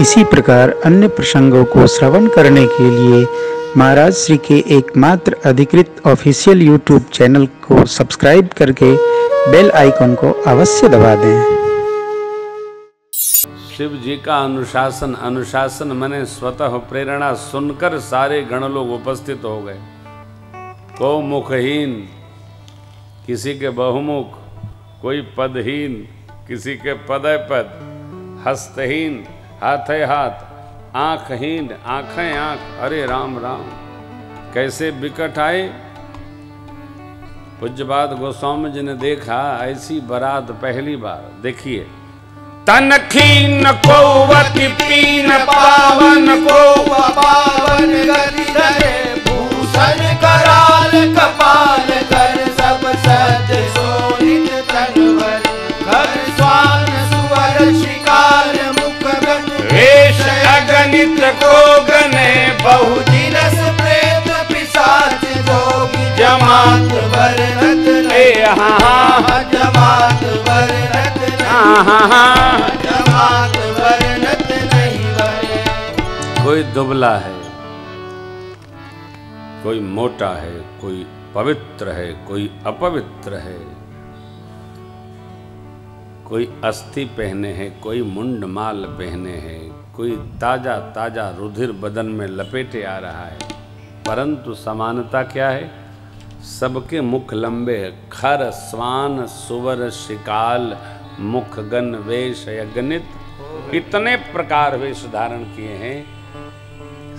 इसी प्रकार अन्य प्रसंगों को श्रवण करने के लिए महाराज श्री के एकमात्र अधिकृत ऑफिशियल यूट्यूब चैनल को सब्सक्राइब करके बेल आइकन को अवश्य दबा दें। शिव जी का अनुशासन, अनुशासन माने स्वतः प्रेरणा सुनकर सारे गण लोग उपस्थित हो गए। को मुखहीन, किसी के बहुमुख, कोई पदहीन, किसी के पदय पद, हस्तहीन, हाथे हाथ, आँखहीन, आँखें आँख। अरे राम राम, कैसे विकट आए। पूज्यपाद गोस्वामी जी ने देखा ऐसी बारात पहली बार। देखिए, तनखीन को वति पीन पावन को पावन गति धरे, भूषण कराल कपाल कर सब सज सोनित तनवर, कर स्वान सुवर शिकार मुख गण, वेश अगणित को गने, बहुदिनस प्रेत पिशाच जोगी, जमात वर्णत नहीं, जमात वर्णत जमात वर्णत नहीं बने। कोई दुबला है, कोई मोटा है, कोई पवित्र है, कोई अपवित्र है, कोई अस्थि पहने हैं, कोई मुंडमाल पहने हैं, कोई ताजा ताजा रुधिर बदन में लपेटे आ रहा है, परंतु समानता क्या है? सबके मुख लंबे, खर स्वान सुवर शिकाल, मुखगन वेश अगणित, इतने प्रकार वेश धारण किए हैं।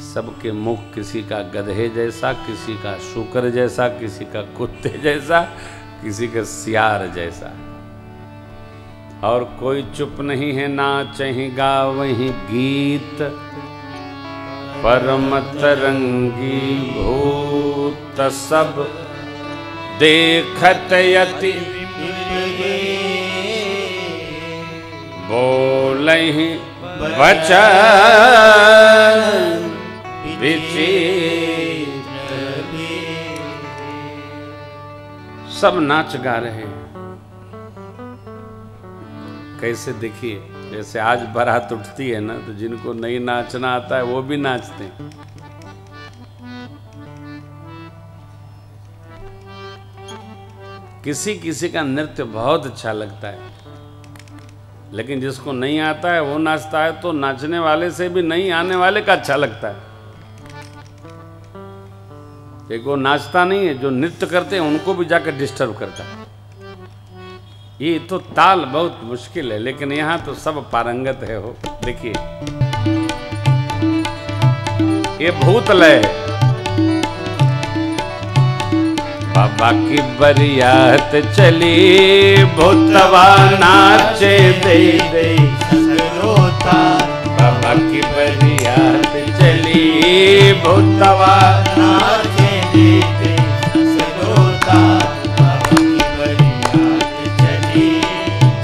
सबके मुख किसी का गधे जैसा, किसी का शुकर जैसा, किसी का कुत्ते जैसा, किसी का सियार जैसा। और कोई चुप नहीं है, नाचहि गावहि गीत, परम तरंगी भूत सब देखत यति, बोलहि वचन विचित्र, सब नाच गा रहे हैं। कैसे? देखिए, जैसे आज बारात उठती है ना, तो जिनको नहीं नाचना आता है वो भी नाचते हैं। किसी किसी का नृत्य बहुत अच्छा लगता है, लेकिन जिसको नहीं आता है वो नाचता है, तो नाचने वाले से भी नहीं आने वाले का अच्छा लगता है। एक वो नाचता नहीं है, जो नृत्य करते हैं उनको भी जाकर डिस्टर्ब करता है। ये तो ताल बहुत मुश्किल है, लेकिन यहाँ तो सब पारंगत है। हो देखिए, ये भूत लय है। बाबा की बरियात चली, भूतवा नाचे दे दे सगरोता। बाबा की बरियात चली, भूतवा नाचे दे दे सगरोता। बाबा की बरियात चली,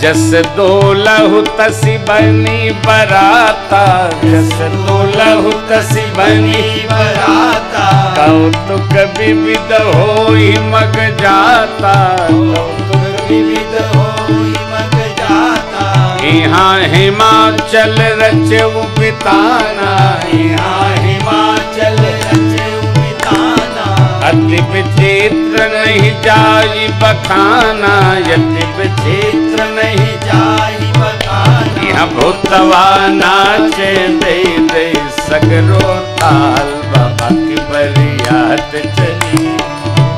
जस दोलहु तसी बनी बराता, जस दोलहु तसी बनी बराता। कौतुक विविध होई मग जाता, कौतुक विविध होई मग जाता। यहाँ हिमाचल रचे बिताना, यहाँ हिमाचल रचे बिताना। अति विचित्र नहीं जाई बखाना, यति विचित्र नहीं जाई बखाना। यहाँ भूतवा नाचे दे दे सगरो ताल, बाबा की बरियात चली,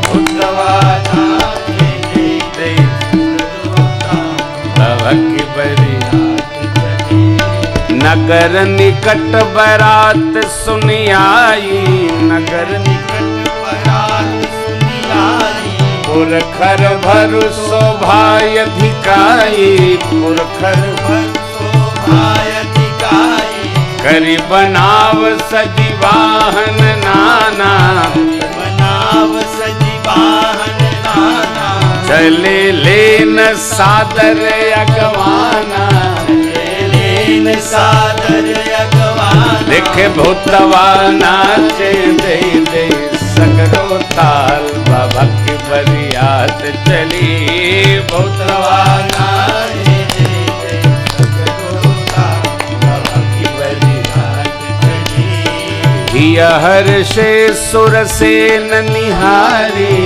भूतवा नाचे दे दे सगरो ताल, बाबा की बरियात चली। नगर निकट बरात सुनी आई, नगर निकट बरात सुनी आई। पुरखर भरु शोभाय अधिकाई, पुरखर भरु शोभाय अधिकाई। करी बनाव सजी वाहन नाना, बनाव सजी वाहन नाना। चले लेन सादर अगवाना, चले लेन सादर अगवाना। देखे भूतवा नाचे दे दे सगरो ताल, बाबा की बरियात चली, भूतवा नाचे दे दे सगरो ताल, बाबा की बरियात। हर्षे सुरसेन निहारी,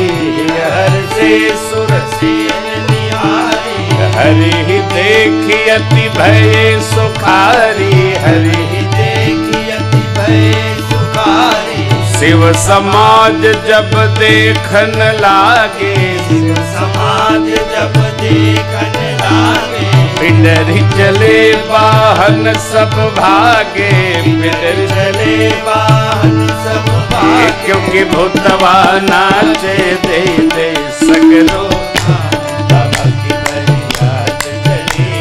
हर्षे सुरसेन निहारी, हरि देखि अति भय सुखारी, हरि देखि अति भय सुखारी। शिव समाज जब देखन लागे, शिव समाज जब देखन लागे, पिंडरी चले वाहन सब भागे, पिंडरी चले वाहन सब भागे। क्योंकि भूतवा नाचे दे दे सगरो, बाबा की बरियात चली,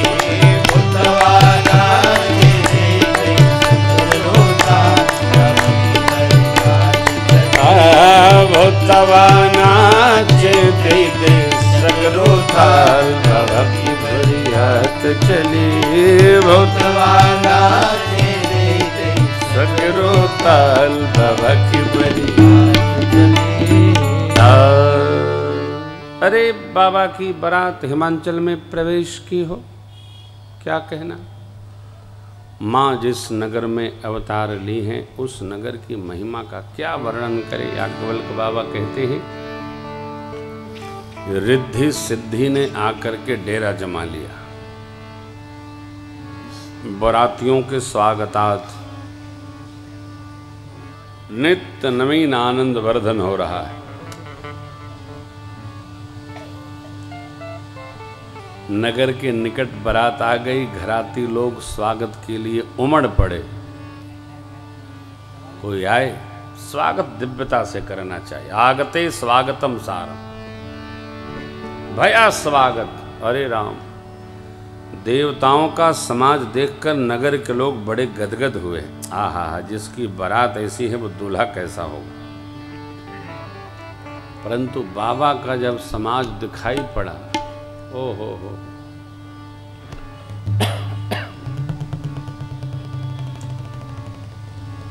भूतवा नाचे दे दे सगरो, बाबा की बरियात चली, भूतवा नाचे दे दे सगरो ताल, बाबा की बरियात चली, भूतवा नाचे दे दे सगरो ताल, बाबा की बरियात चली। अरे बाबा की बारात हिमाचल में प्रवेश की हो, क्या कहना। माँ जिस नगर में अवतार ली हैं उस नगर की महिमा का क्या वर्णन करे। याज्ञवल्क्य बाबा कहते हैं, रिद्धि सिद्धि ने आकर के डेरा जमा लिया, बारातियों के स्वागतार्थ नित्य नवीन आनंद वर्धन हो रहा है। नगर के निकट बारात आ गई, घराती लोग स्वागत के लिए उमड़ पड़े। कोई आए, स्वागत दिव्यता से करना चाहिए। आगते स्वागतम सारम, भया स्वागत। अरे राम, देवताओं का समाज देखकर नगर के लोग बड़े गदगद हुए। आहा, जिसकी बारात ऐसी है वो दूल्हा कैसा होगा। परंतु बाबा का जब समाज दिखाई पड़ा, ओ हो,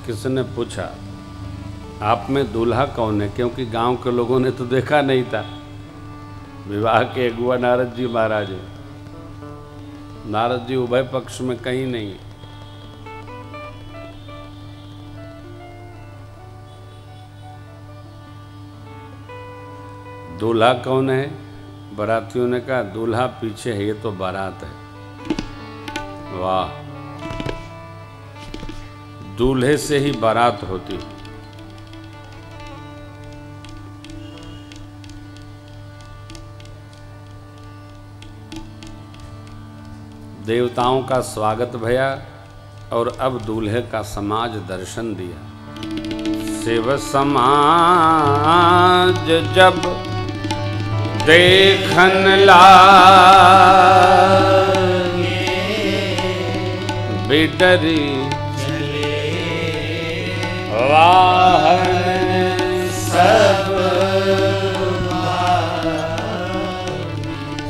किसने पूछा आप में दूल्हा कौन है, क्योंकि गांव के लोगों ने तो देखा नहीं था। विवाह के अगुआ नारद जी महाराज है। नारद जी उभय पक्ष में कहीं नहीं। दूल्हा कौन है? बारातियों ने कहा दूल्हा पीछे है, ये तो बारात है। वाह, दूल्हे से ही बारात होती। देवताओं का स्वागत भया और अब दूल्हे का समाज दर्शन दिया। शिव समाज जब देखन लागे, बिडरी वाहन सब,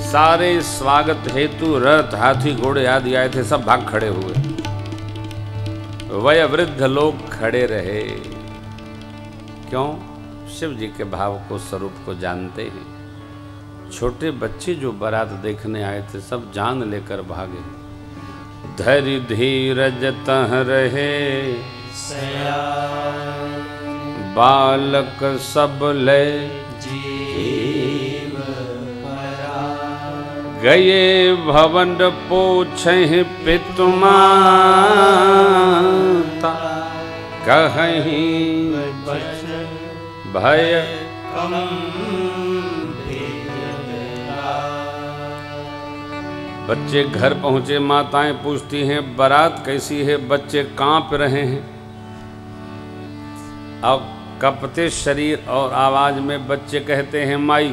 सारे स्वागत हेतु रथ हाथी घोड़े आदि आए थे, सब भाग खड़े हुए। वयोवृद्ध लोग खड़े रहे। क्यों? शिव जी के भाव को, स्वरूप को जानते हैं। छोटे बच्चे जो बारात देखने आए थे सब जान लेकर भागे। धरि धीरज तह रहे बालक सब ले जीव, गए भवन पोछहि पितु माता, कहीं भय कम। बच्चे घर पहुंचे, माताएं पूछती हैं बारात कैसी है, बच्चे कांप रहे हैं। अब कपते शरीर और आवाज में बच्चे कहते हैं माई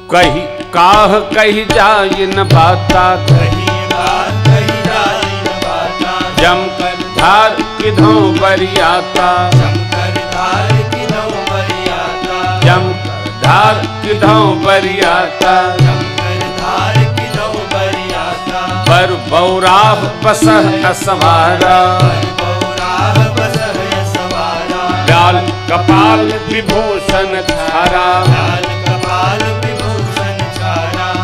कही काह कही जाय न बाता, जम कर धार किधों बरियाता, जम कर धार किधों बरियाता, पर बौराह बसह असवारा, व्याल कपाल विभूषण छारा,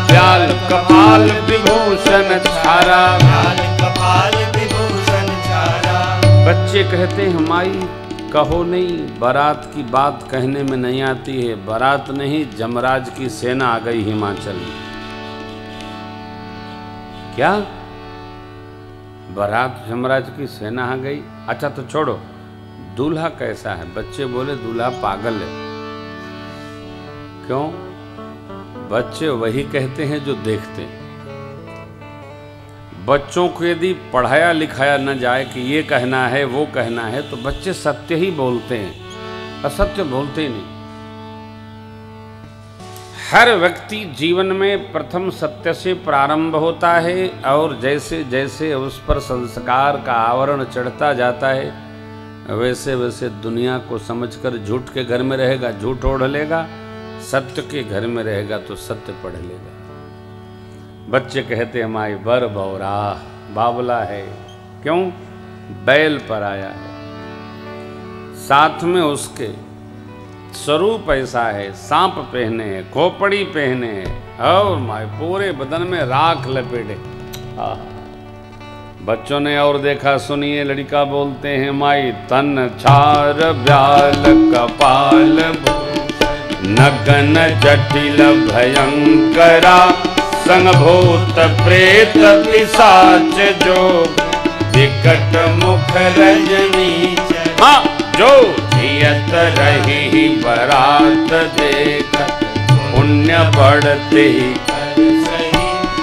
व्याल कपाल विभूषण छारा। बच्चे कहते हैं माई कहो नहीं, बारात की बात कहने में नहीं आती है। बारात नहीं, जमराज की सेना आ गई हिमाचल में। क्या बारात जमराज की सेना आ गई? अच्छा तो छोड़ो, दूल्हा कैसा है? बच्चे बोले दूल्हा पागल है। क्यों? बच्चे वही कहते हैं जो देखते हैं। बच्चों को यदि पढ़ाया लिखाया न जाए कि ये कहना है वो कहना है, तो बच्चे सत्य ही बोलते हैं, असत्य बोलते ही नहीं। हर व्यक्ति जीवन में प्रथम सत्य से प्रारंभ होता है, और जैसे जैसे उस पर संस्कार का आवरण चढ़ता जाता है, वैसे वैसे दुनिया को समझकर झूठ के घर में रहेगा, झूठ ओढ़ लेगा, सत्य के घर में रहेगा तो सत्य पढ़ लेगा। बच्चे कहते हैं माई बर बौरा, बावला है। क्यों? बैल पर आया है, साथ में उसके स्वरूप ऐसा है, सांप पहने हैं, खोपड़ी पहने हैं, और माई पूरे बदन में राख लपेटे। बच्चों ने और देखा, सुनिए, लड़का बोलते हैं माई तन छार ब्याल कपाल नगन जटिल भयंकरा संग भूत प्रेत पिशाच जो विकट मुख रजनी। हाँ, जो जियत रही बरात देख पुण्य बढ़ते ही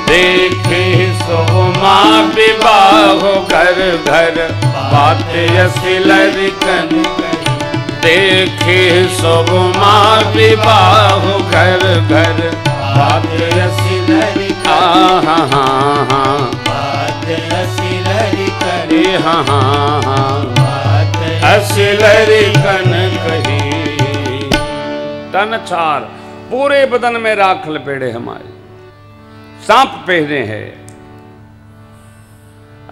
देखे सोमा विवाह घर घर बात असिलरिकन। देखे सोमा विवाह घर घर बात असिलरिकन। हाँ हाँ हाँ बात असिलरिकन। हाँ हाँ हाँ असिलरिकन कही। तन छार, पूरे बदन में राख लपेटे हमारे, सांप पहने हैं,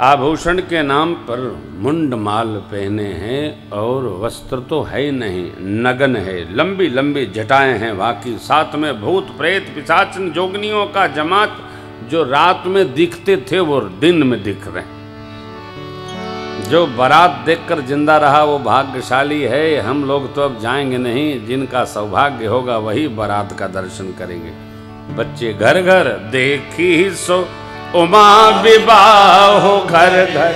आभूषण के नाम पर मुंड माल पहने हैं, और वस्त्र तो है ही नहीं, नगन है, लंबी लंबी जटाएं हैं बाकी, साथ में भूत प्रेत पिशाच जोगनियों का जमात। जो रात में दिखते थे वो दिन में दिख रहे हैं। जो बारात देखकर जिंदा रहा वो भाग्यशाली है। हम लोग तो अब जाएंगे नहीं, जिनका सौभाग्य होगा वही बारात का दर्शन करेंगे। बच्चे घर घर देखी सो उमा विवाह घर घर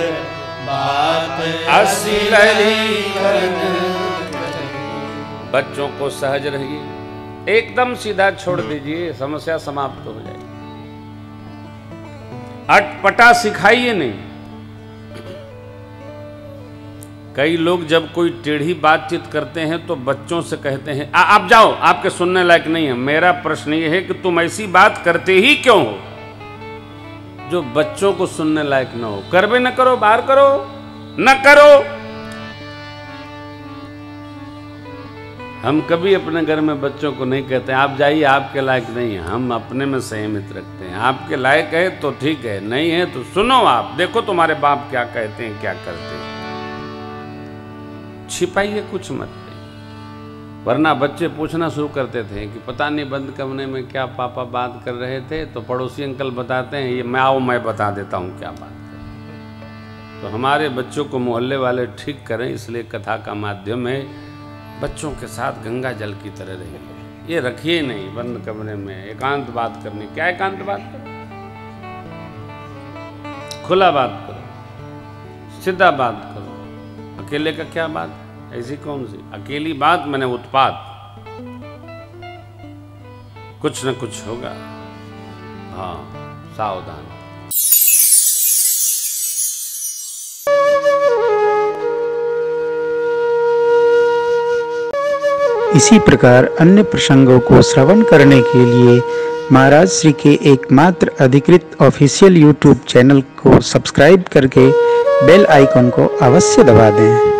बात असिलरिकन। बच्चों को सहज रहिए, एकदम सीधा छोड़ दीजिए, समस्या समाप्त हो जाएगी। अटपटा सिखाइए नहीं। कई लोग जब कोई टेढ़ी बातचीत करते हैं तो बच्चों से कहते हैं आप जाओ, आपके सुनने लायक नहीं है। मेरा प्रश्न ये है कि तुम ऐसी बात करते ही क्यों हो जो बच्चों को सुनने लायक न हो? कर भी न करो, बाहर करो, न करो। हम कभी अपने घर में बच्चों को नहीं कहते आप जाइए, आपके लायक नहीं है। हम अपने में संयमित रखते हैं। आपके लायक है तो ठीक है, नहीं है तो सुनो, आप देखो तुम्हारे बाप क्या कहते हैं, क्या करते हैं। छिपाइए कुछ मत, वरना बच्चे पूछना शुरू करते थे कि पता नहीं बंद कमरे में क्या पापा बात कर रहे थे, तो पड़ोसी अंकल बताते हैं, ये मैं आओ मैं बता देता हूँ क्या बात है। तो हमारे बच्चों को मोहल्ले वाले ठीक करें, इसलिए कथा का माध्यम है। बच्चों के साथ गंगा जल की तरह रहिए, ये रखिए नहीं बंद कमरे में। एकांत बात करनी, क्या एकांत बात करो? खुला बात करो, सीधा बात करो। अकेले का क्या बात? ऐसी कौन सी अकेली बात? मैंने उत्पात, कुछ न कुछ होगा। हाँ, सावधान। इसी प्रकार अन्य प्रसंगों को श्रवण करने के लिए महाराज श्री के एकमात्र अधिकृत ऑफिशियल YouTube चैनल को सब्सक्राइब करके बेल आइकन को अवश्य दबा दें।